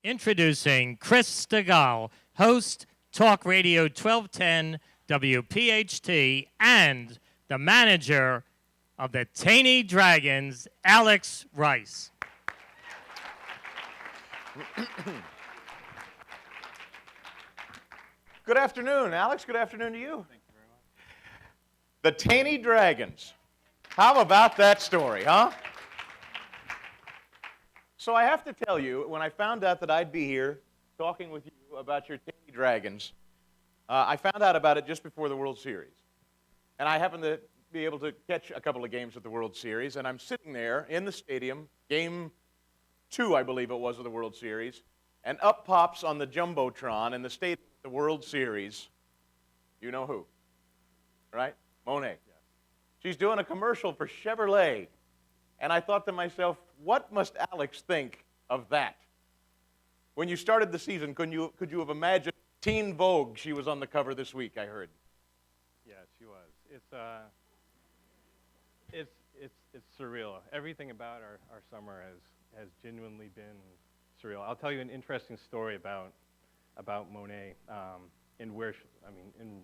Introducing Chris Stegall, host, Talk Radio 1210 WPHT, and the manager of the Taney Dragons, Alex Rice. Good afternoon, Alex. Good afternoon to you. Thank you very much. The Taney Dragons. How about that story, huh? So I have to tell you, when I found out that I'd be here talking with you about your Taney Dragons, I found out about it just before the World Series. And I happened to be able to catch a couple of games at the World Series, and I'm sitting there in the stadium, game 2, I believe it was, of the World Series, and up pops on the Jumbotron in the stadium of the World Series, you know who, right? Monet. Yes. She's doing a commercial for Chevrolet. And I thought to myself, what must Alex think of that? When you started the season, could you have imagined Teen Vogue? She was on the cover this week, I heard. Yeah, she was. It's surreal. Everything about our summer has genuinely been surreal. I'll tell you an interesting story about Monet and where in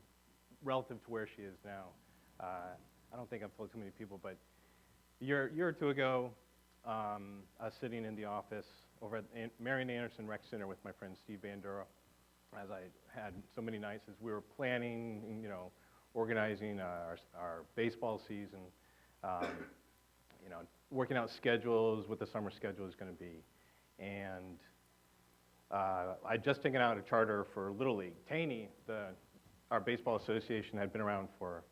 relative to where she is now. I don't think I've told too many people, but a year or two ago, I was sitting in the office over at Marion Anderson Rec Center with my friend Steve Bandura, as I had so many nights as we were planning, organizing our baseball season, working out schedules, what the summer schedule is going to be. And I'd just taken out a charter for Little League. Taney, our baseball association, had been around for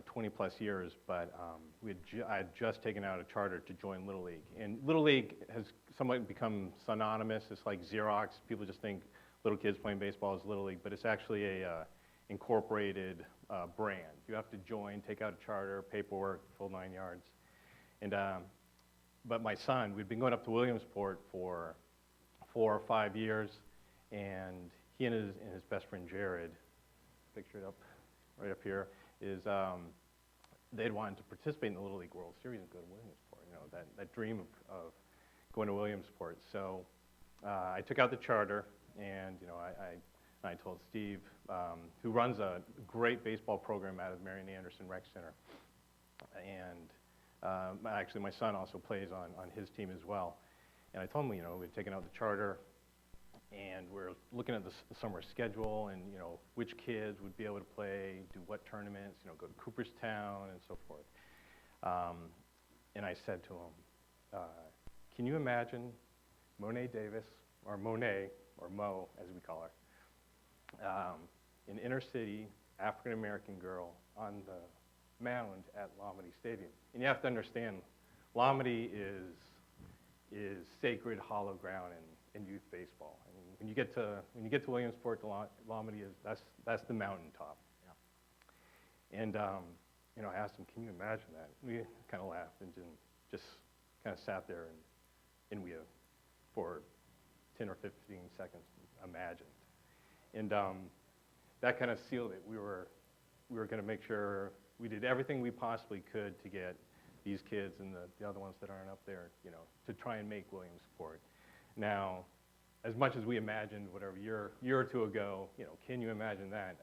20 plus years, but I had just taken out a charter to join Little League. And Little League has somewhat become synonymous. It's like Xerox. People just think little kids playing baseball is Little League, but it's actually a incorporated brand. You have to join, take out a charter, paperwork, full 9 yards. And but my son, we'd been going up to Williamsport for 4 or 5 years, and he and his best friend Jared, pictured up right up here, is they'd wanted to participate in the Little League World Series and go to Williamsport, that dream of going to Williamsport. So I took out the charter, and I told Steve, who runs a great baseball program out of Marion Anderson Rec Center, and actually my son also plays on his team as well. And I told him, we'd taken out the charter, and we're looking at the summer schedule and, which kids would be able to play, do what tournaments, go to Cooperstown and so forth. And I said to him, can you imagine Monet Davis, or Monet, or Mo, as we call her, an inner city African-American girl on the mound at Lomity Stadium? And you have to understand, Lomity is sacred, hollow ground in youth baseball. I mean, when you get to Williamsport, Lomity that's the mountaintop. Yeah. And I asked him, can you imagine that? We kind of laughed and just kind of sat there and we for 10 or 15 seconds imagined. And that kind of sealed it. We were going to make sure we did everything we possibly could to get these kids and the other ones that aren't up there, to try and make Williamsport. Now, as much as we imagined whatever year or two ago, can you imagine that?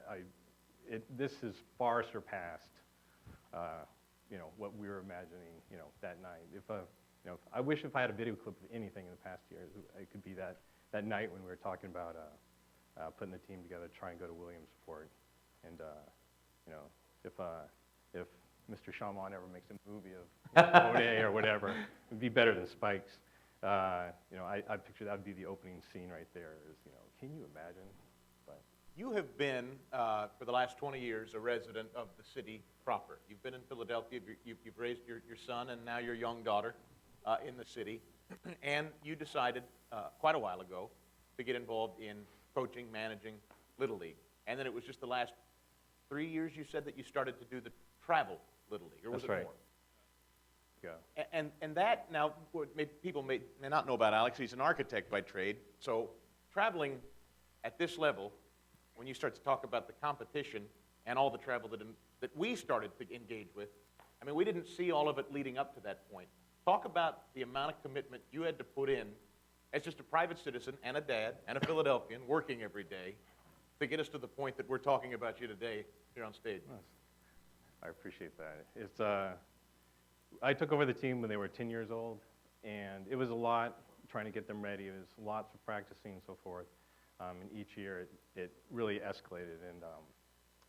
This has far surpassed, what we were imagining, that night. I wish if I had a video clip of anything in the past year, it could be that night when we were talking about putting the team together to try and go to Williamsport. And if Mr. Shyamalan ever makes a movie of Monet or whatever, it'd be better than Spikes. I picture that would be the opening scene right there. Can you imagine? But You have been, for the last 20 years, a resident of the city proper. You've been in Philadelphia. You've raised your son and now your young daughter in the city. And you decided quite a while ago to get involved in coaching, managing Little League. And then it was just the last 3 years, you said, that you started to do the travel Little League, or was That's it right. more? Yeah. And that, now, people may not know about Alex. He's an architect by trade. So traveling at this level, when you start to talk about the competition and all the travel that we started to engage with, I mean, we didn't see all of it leading up to that point. Talk about the amount of commitment you had to put in as just a private citizen and a dad and a Philadelphian working every day to get us to the point that we're talking about you today here on stage? I appreciate that. It's, I took over the team when they were 10 years old, and it was a lot trying to get them ready. It was lots of practicing and so forth. And each year it really escalated, and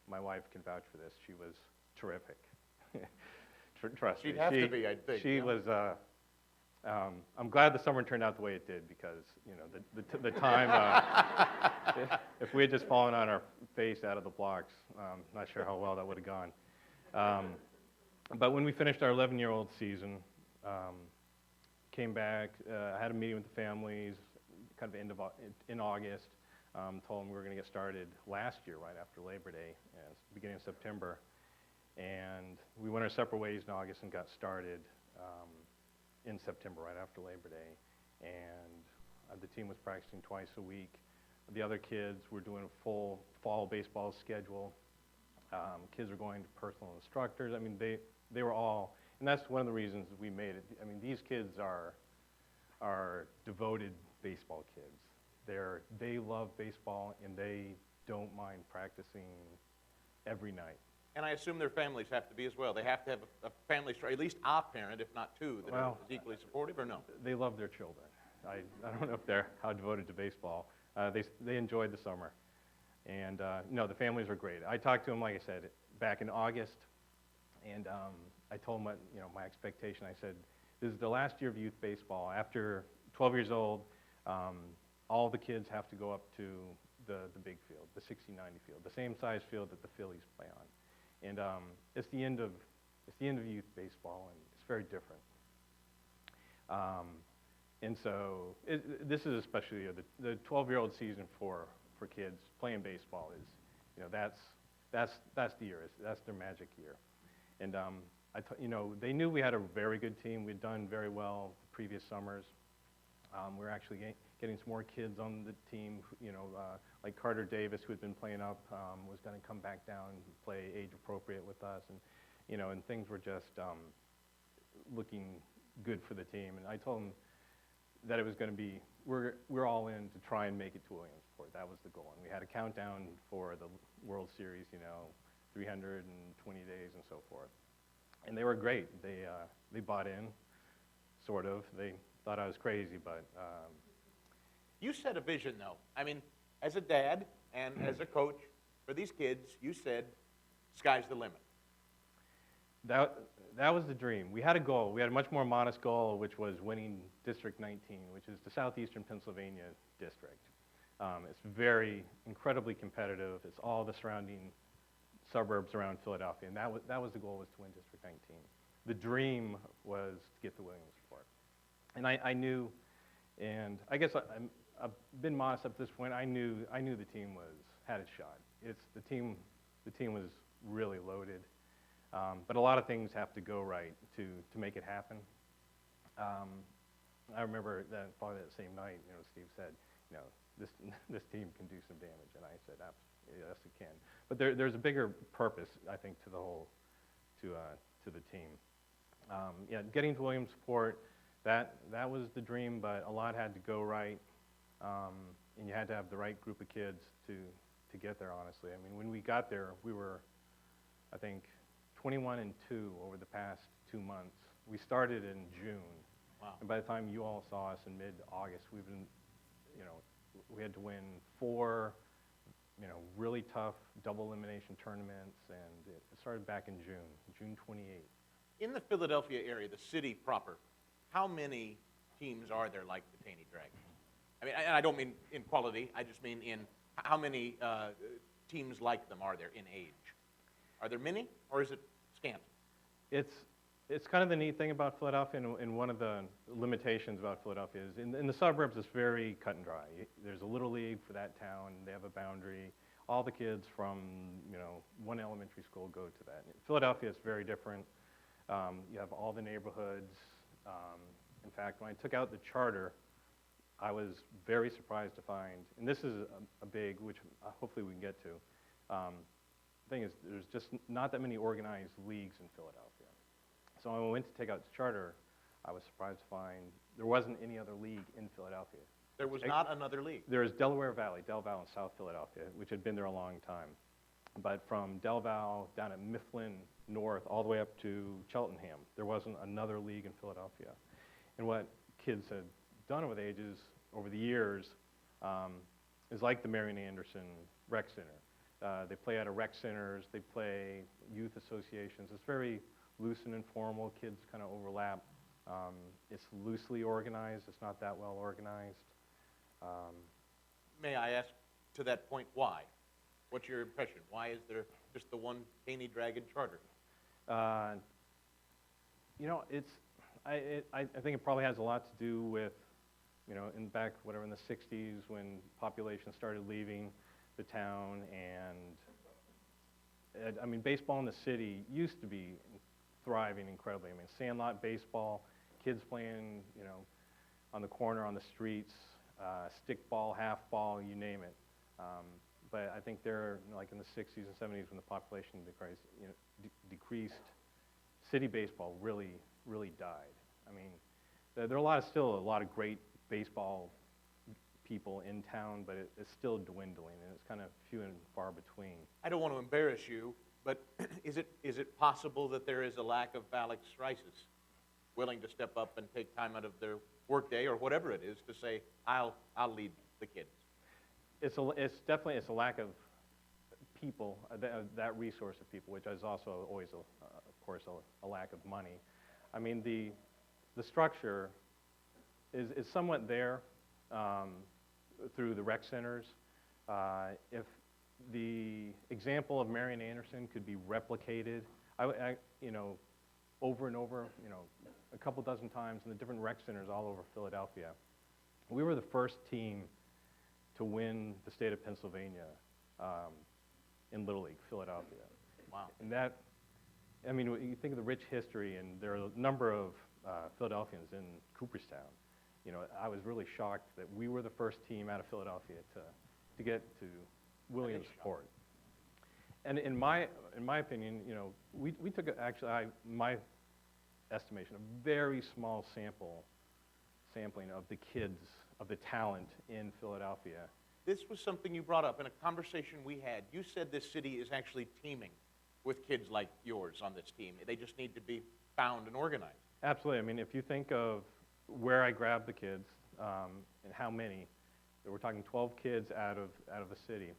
my wife can vouch for this. She was terrific. Trust me. She'd have to be, I think. She yeah. was, I'm glad the summer turned out the way it did, because, you know, the time, if we had just fallen on our face out of the blocks, not sure how well that would have gone. But when we finished our 11-year-old season, came back, I had a meeting with the families, kind of in August, told them we were going to get started last year, right after Labor Day, beginning of September. And we went our separate ways in August and got started in September, right after Labor Day. And the team was practicing twice a week. The other kids were doing a full fall baseball schedule. Kids were going to personal instructors. I mean, they were all, and that's one of the reasons we made it. I mean, these kids are devoted baseball kids. They love baseball, and they don't mind practicing every night. And I assume their families have to be as well. They have to have a family, at least a parent, if not two, that are equally supportive, or no? They love their children. I don't know if they're how devoted to baseball. They enjoyed the summer. And no, the families were great. I talked to them, like I said, back in August, and I told them my expectation. I said, this is the last year of youth baseball. After 12 years old, all the kids have to go up to the big field, the 60-90 field, the same size field that the Phillies play on. And it's the end of youth baseball, and it's very different. And so this is especially the 12-year-old season for kids playing baseball is, that's the year. That's their magic year. And they knew we had a very good team. We'd done very well the previous summers. We're actually getting some more kids on the team. Like Carter Davis, who had been playing up, was going to come back down and play age appropriate with us, and things were just looking good for the team. And I told them that it was going to be, we're all in to try and make it to Williamsport. That was the goal. And we had a countdown for the World Series, 320 days and so forth. And they were great. They bought in, sort of. They thought I was crazy, but... You set a vision, though. I mean, as a dad and as a coach for these kids, you said, sky's the limit. That was the dream. We had a goal. We had a much more modest goal, which was winning District 19, which is the southeastern Pennsylvania district. It's incredibly competitive. It's all the surrounding suburbs around Philadelphia, and that was the goal, was to win District 19. The dream was to get to Williamsport. And I knew, and I guess I've been modest up to this point. I knew the team had a shot. The team was really loaded. But a lot of things have to go right to make it happen. I remember that probably that same night, Steve said, this team can do some damage, and I said, yes, it can. But there's a bigger purpose, I think, to the whole, to the team. Getting to Williamsport, that was the dream, but a lot had to go right, and you had to have the right group of kids to get there. Honestly, I mean, when we got there, we were, I think, 21-2 over the past 2 months. We started in June. Wow. And by the time you all saw us in mid-August, we've been, we had to win 4, really tough double elimination tournaments, and it started back in June 28th. In the Philadelphia area, the city proper, how many teams are there like the Taney Dragons? I mean, and I don't mean in quality, I just mean in how many teams like them are there in age? Are there many, or is it scant? It's kind of the neat thing about Philadelphia, and one of the limitations about Philadelphia is in the suburbs it's very cut and dry. There's a little league for that town. They have a boundary. All the kids from one elementary school go to that. In Philadelphia, it's very different. You have all the neighborhoods. In fact, when I took out the charter, I was very surprised to find, and this is a big, which hopefully we can get to. Thing is, there's just not that many organized leagues in Philadelphia. So when I went to take out the charter, I was surprised to find there wasn't any other league in Philadelphia. There was not another league. There is Delaware Valley, Del Valle in South Philadelphia, which had been there a long time. But from Del Valle down at Mifflin North, all the way up to Cheltenham, there wasn't another league in Philadelphia. And what kids had done over the ages, over the years, is like the Marian Anderson Rec Center. They play out of rec centers, they play youth associations. It's very loose and informal, kids kind of overlap. It's loosely organized, it's not that well organized. May I ask, to that point, why? What's your impression? Why is there just the one Taney Dragon charter? You know, I think it probably has a lot to do with, you know, in the 60s when population started leaving the town, and I mean, baseball in the city used to be thriving incredibly. I mean, sandlot baseball, kids playing, you know, on the corner, on the streets, stickball, half ball, you name it. But I think they're, like in the 60s and 70s when the population decreased, city baseball really died. I mean, there are still a lot of great baseball people in town, but it's still dwindling, and it's kind of few and far between. I don't want to embarrass you, but is it possible that there is a lack of Alex Rices willing to step up and take time out of their workday or whatever it is to say, I'll lead the kids? It's definitely a lack of people, that resource of people, which is also always, of course, a lack of money. I mean, the structure is somewhat there through the rec centers. If the example of Marian Anderson could be replicated, you know, over and over, you know, a couple dozen times in the different rec centers all over Philadelphia. We were the first team to win the state of Pennsylvania in Little League, Philadelphia. Wow. And that, I mean, you think of the rich history, and there are a number of Philadelphians in Cooperstown. You know, I was really shocked that we were the first team out of Philadelphia to get to Williamsport. And in my opinion, you know, we took my estimation, a very small sampling of the kids, of the talent in Philadelphia. This was something you brought up in a conversation we had. You said this city is actually teeming with kids like yours on this team. They just need to be found and organized. Absolutely. I mean, if you think of where I grabbed the kids and how many, we're talking 12 kids out of the city.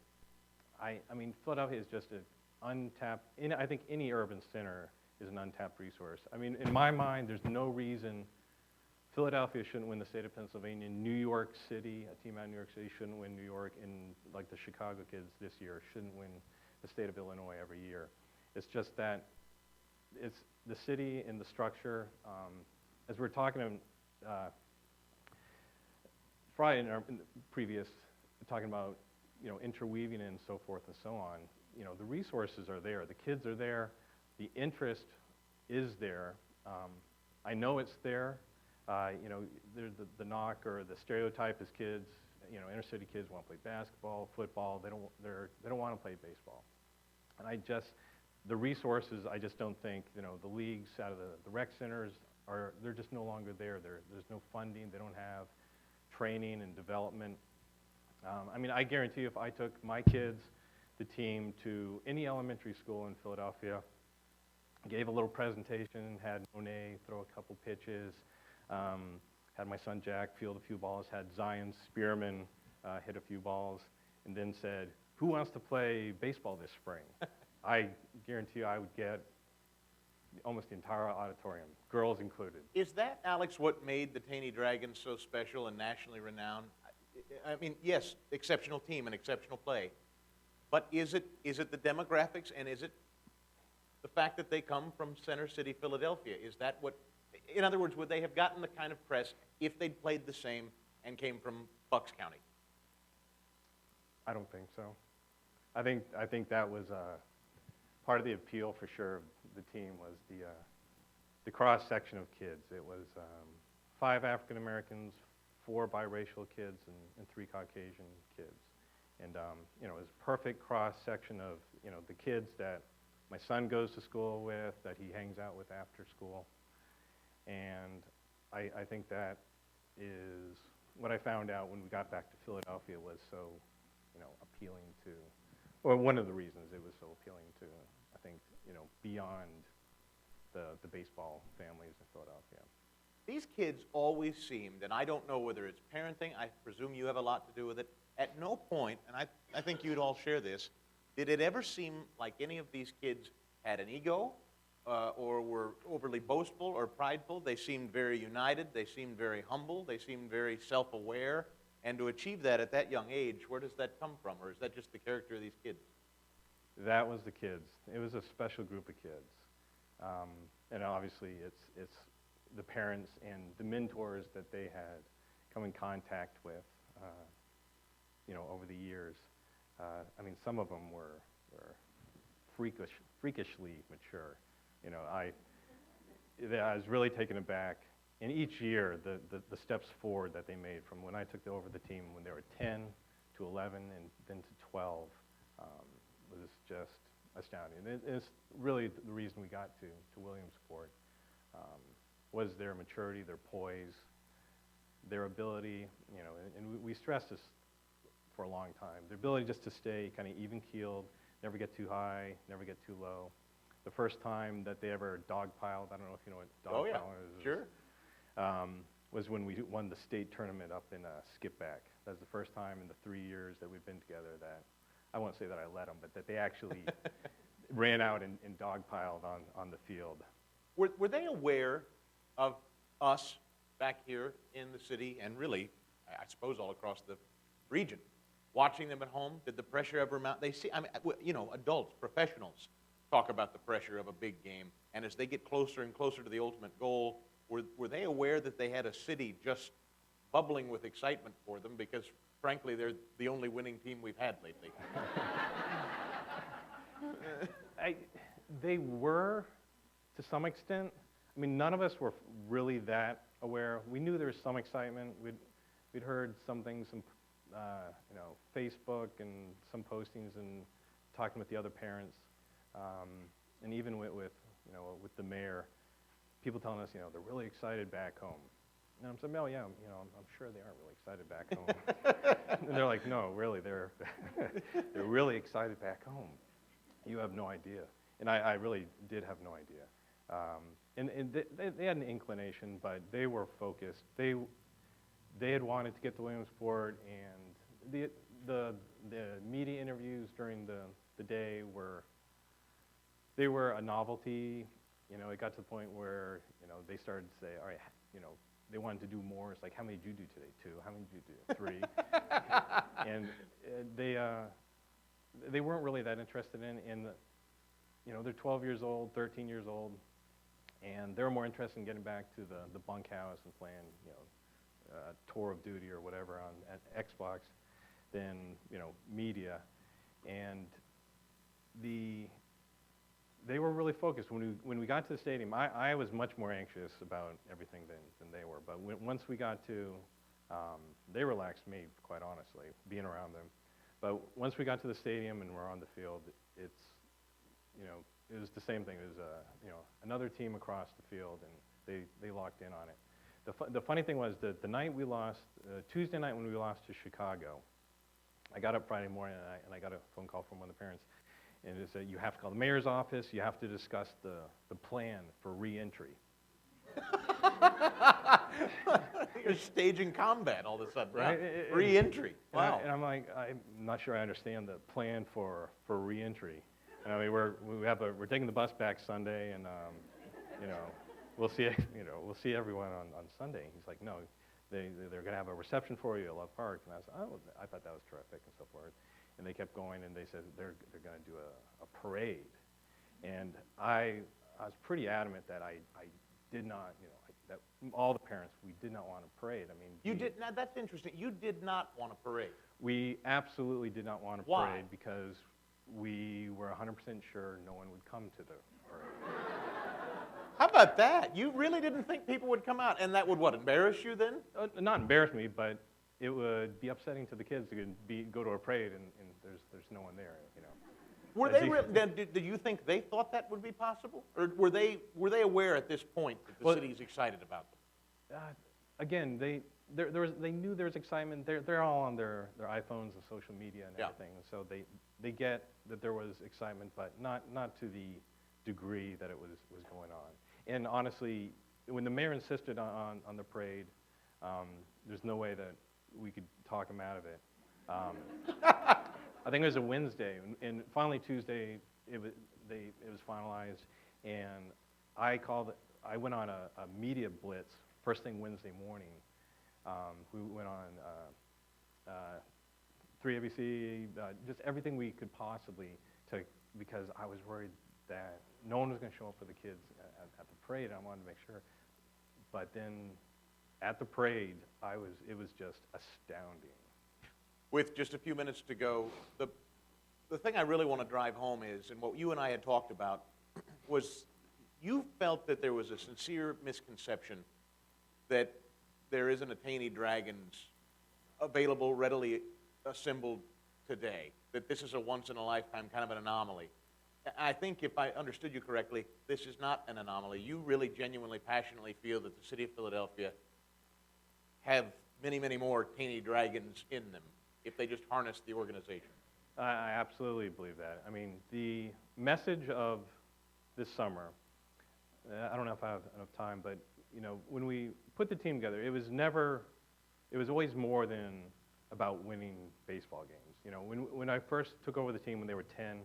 I mean, Philadelphia is just an untapped, I think any urban center is an untapped resource. I mean, in my mind, there's no reason Philadelphia shouldn't win the state of Pennsylvania. New York City, a team out of New York City shouldn't win New York, and like the Chicago kids this year shouldn't win the state of Illinois every year. It's just that it's the city and the structure. As we were talking Friday in the previous, talking about, you know, interweaving and so forth and so on, you know, the resources are there, the kids are there, the interest is there. I know it's there. You know, there's the knock or the stereotype is kids, you know, inner city kids want to play basketball, football, they don't want to play baseball. And the resources, I just don't think, you know, the leagues out of the rec centers they're just no longer there. There's no funding, they don't have training and development. I mean, I guarantee you if I took my kids, the team, to any elementary school in Philadelphia, gave a little presentation, had Monet throw a couple pitches, had my son Jack field a few balls, had Zion Spearman hit a few balls, and then said, who wants to play baseball this spring? I guarantee you I would get almost the entire auditorium, girls included. Is that, Alex, what made the Taney Dragons so special and nationally renowned? I mean, yes, exceptional team and exceptional play, but is it the demographics, and is it the fact that they come from Center City, Philadelphia? Is that what, in other words, would they have gotten the kind of press if they'd played the same and came from Bucks County? I don't think so. I think that was part of the appeal for sure of the team was the cross section of kids. It was 5 African Americans, 4 biracial kids, and 3 Caucasian kids. And you know, it was a perfect cross section of, you know, the kids that my son goes to school with, that he hangs out with after school. And I think that is what I found out when we got back to Philadelphia was so, appealing to, or one of the reasons it was so appealing to, I think, beyond the baseball families in Philadelphia. These kids always seemed, and I don't know whether it's parenting, I presume you have a lot to do with it, at no point, and I think you'd all share this, did it ever seem like any of these kids had an ego or were overly boastful or prideful? They seemed very united, they seemed very humble, they seemed very self-aware, and to achieve that at that young age, where does that come from, or is that just the character of these kids? That was the kids. It was a special group of kids. And obviously it's the parents and the mentors that they had come in contact with, over the years. I mean, some of them were freakishly mature. I was really taken aback. And each year, the steps forward that they made from when I took over the team when they were 10 to 11 and then to 12 was just astounding. And it's really the reason we got to Williamsport was their maturity, their poise, their ability, and we stressed this for a long time, their ability just to stay kind of even-keeled, never get too high, never get too low. The first time that they ever dogpiled, I don't know if you know what dogpiling is. Sure. Was when we won the state tournament up in Skipback. That was the first time in the 3 years that we've been together that, I won't say that I led them, but that they actually ran out and dogpiled on the field. Were they aware of us back here in the city and really, I suppose, all across the region? Watching them at home, did the pressure ever mount? They see, adults, professionals talk about the pressure of a big game, and as they get closer and closer to the ultimate goal, were they aware that they had a city just bubbling with excitement for them because, frankly, they're the only winning team we've had lately? They were, to some extent. I mean, none of us were really that aware. We knew there was some excitement. We'd heard some things, Facebook and some postings and talking with the other parents, and even with the mayor, people telling us, they're really excited back home. And I'm saying, yeah, I'm sure they are really excited back home. And they're like, no, really, they're really excited back home. You have no idea. And I really did have no idea. And they had an inclination, but they were focused. They had wanted to get to Williamsport, and the media interviews during the day were a novelty. It got to the point where they started to say, all right, they wanted to do more. It's like, how many did you do today? 2. How many did you do? 3. And they weren't really that interested in they're 12 years old, 13 years old, and they're more interested in getting back to the bunkhouse and playing, Tour of Duty or whatever at Xbox than, media. And they were really focused. When we got to the stadium, I was much more anxious about everything than they were. But once we got to, they relaxed me, quite honestly, being around them. But once we got to the stadium and we're on the field, it was the same thing. It was, another team across the field, and they locked in on it. The funny thing was the night we lost, Tuesday night when we lost to Chicago, I got up Friday morning and I got a phone call from one of the parents. And it said, you have to call the mayor's office, you have to discuss the plan for re-entry. You're staging combat all of a sudden, right? Huh? Re-entry, wow. And I'm like, I'm not sure I understand the plan for re-entry. And I mean, we're taking the bus back Sunday, and we'll see everyone on Sunday. He's like, no, they're going to have a reception for you at Love Park. And I was, oh, I thought that was terrific and so forth. And they kept going, and they said they're going to do a parade. And I was pretty adamant that I did not, that all the parents, we did not want a parade. I mean, you did. Now that's interesting. You did not want a parade. We absolutely did not want a Why? parade because we were 100% sure no one would come to the parade. How about that? You really didn't think people would come out, and that would what, embarrass you then? Not embarrass me, but it would be upsetting to the kids to go to a parade and there's no one there, Were they do you think they thought that would be possible, or were they aware at this point that the city's excited about them? Again, they knew there was excitement. They're all on their iPhones and social media and Yeah. everything, so they get that there was excitement, but not to the degree that it was going on. And honestly, when the mayor insisted on the parade, there's no way that we could talk him out of it. I think it was a Wednesday, and finally Tuesday it was finalized, and I went on a media blitz first thing Wednesday morning. We went on 3ABC, just everything we could possibly because I was worried that no one was going to show up for the kids at the parade, and I wanted to make sure. But then at the parade, it was just astounding. With just a few minutes to go, the thing I really want to drive home is, and what you and I had talked about, was you felt that there was a sincere misconception that there isn't a Taney Dragons available, readily assembled today, that this is a once-in-a-lifetime kind of an anomaly. I think if I understood you correctly, this is not an anomaly. You really genuinely, passionately feel that the city of Philadelphia have many, many more Taney Dragons in them if they just harness the organization. I absolutely believe that. I mean, the message of this summer, I don't know if I have enough time, but when we put the team together, it was always more than about winning baseball games. When I first took over the team when they were 10,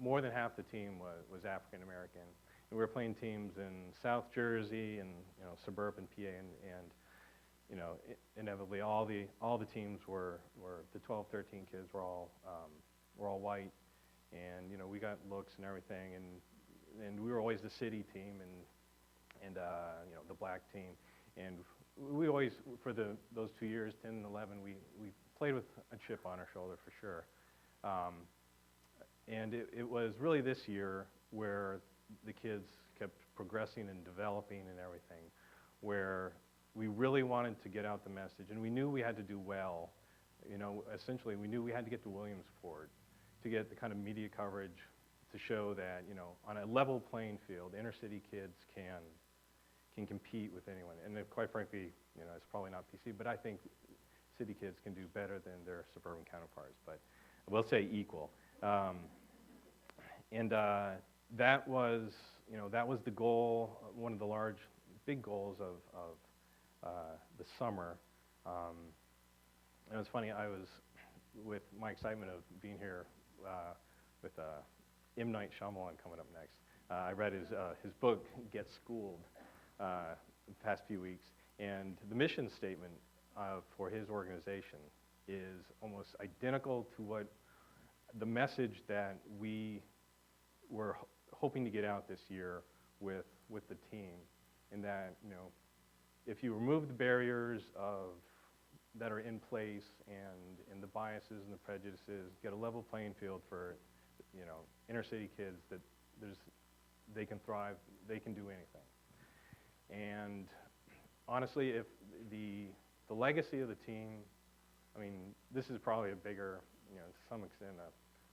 more than half the team was African American, and we were playing teams in South Jersey and suburban PA, and inevitably all the teams were the 12, 13 kids were all white, and we got looks and everything, and we were always the city team and the black team, and we always for those 2 years, 10 and 11, we played with a chip on our shoulder for sure. And it was really this year where the kids kept progressing and developing and everything, where we really wanted to get out the message, and we knew we had to do well. Essentially, we knew we had to get to Williamsport to get the kind of media coverage to show that, on a level playing field, inner city kids can compete with anyone. And quite frankly, it's probably not PC, but I think city kids can do better than their suburban counterparts, but I will say equal. That was the goal, one of the big goals of the summer. And it was funny, I was, with my excitement of being here with M. Night Shyamalan coming up next, I read his book, Get Schooled, the past few weeks, and the mission statement for his organization is almost identical to what the message that we were hoping to get out this year with the team, in that, if you remove the barriers that are in place and the biases and the prejudices, get a level playing field for, inner city kids, that they can thrive, they can do anything. And honestly, if the legacy of the team, I mean, this is probably a bigger, to some extent,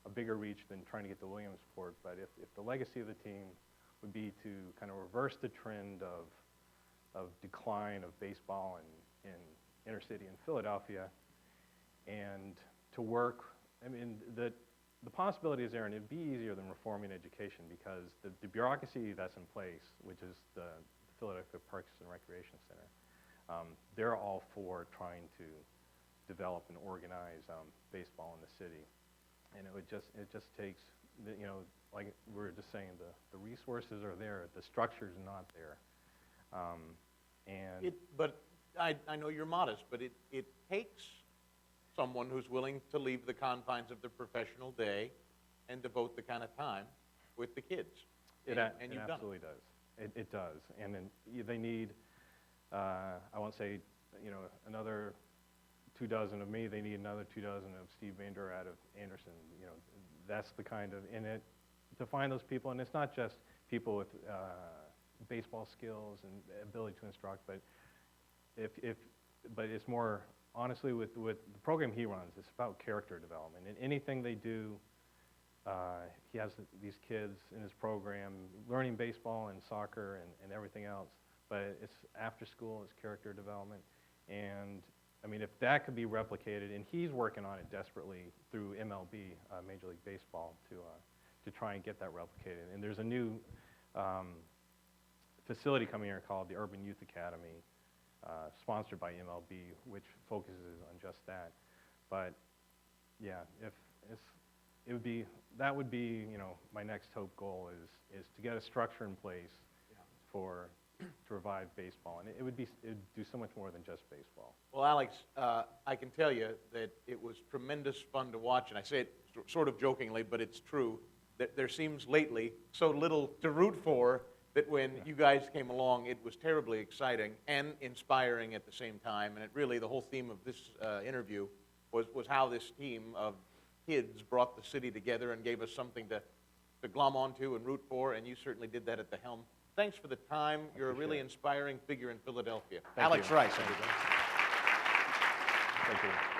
a bigger reach than trying to get to Williamsport, but if the legacy of the team would be to kind of reverse the trend of decline of baseball in inner city in Philadelphia, and to work, I mean, the possibility is there, and it'd be easier than reforming education, because the bureaucracy that's in place, which is the Philadelphia Parks and Recreation Center, they're all for trying to develop and organize baseball in the city. And it just takes, like we were just saying, the resources are there, the structure's not there. But I know you're modest, but it takes someone who's willing to leave the confines of the professional day and devote the kind of time with the kids. It you've absolutely done does. It does. And then they need, I won't say, another 24 of me. They need another 24 of Steve Binder out of Anderson. That's the kind of, to find those people, and it's not just people with baseball skills and ability to instruct, but but it's more, honestly, with the program he runs, it's about character development. And anything they do, he has these kids in his program learning baseball and soccer and everything else, but it's after school, it's character development. And I mean, if that could be replicated, and he's working on it desperately through MLB, Major League Baseball, to try and get that replicated. And there's a new facility coming here called the Urban Youth Academy, sponsored by MLB, which focuses on just that. But yeah, that would be, you know, my next hope goal is to get a structure in place to revive baseball, and it would do so much more than just baseball. Well, Alex, I can tell you that it was tremendous fun to watch, and I say it sort of jokingly, but it's true, that there seems lately so little to root for that when you guys came along, it was terribly exciting and inspiring at the same time, and it really, the whole theme of this interview was how this team of kids brought the city together and gave us something to glom onto and root for, and you certainly did that at the helm. Thanks for the time. You're a really inspiring figure in Philadelphia. Alex Rice, everybody. Thank you.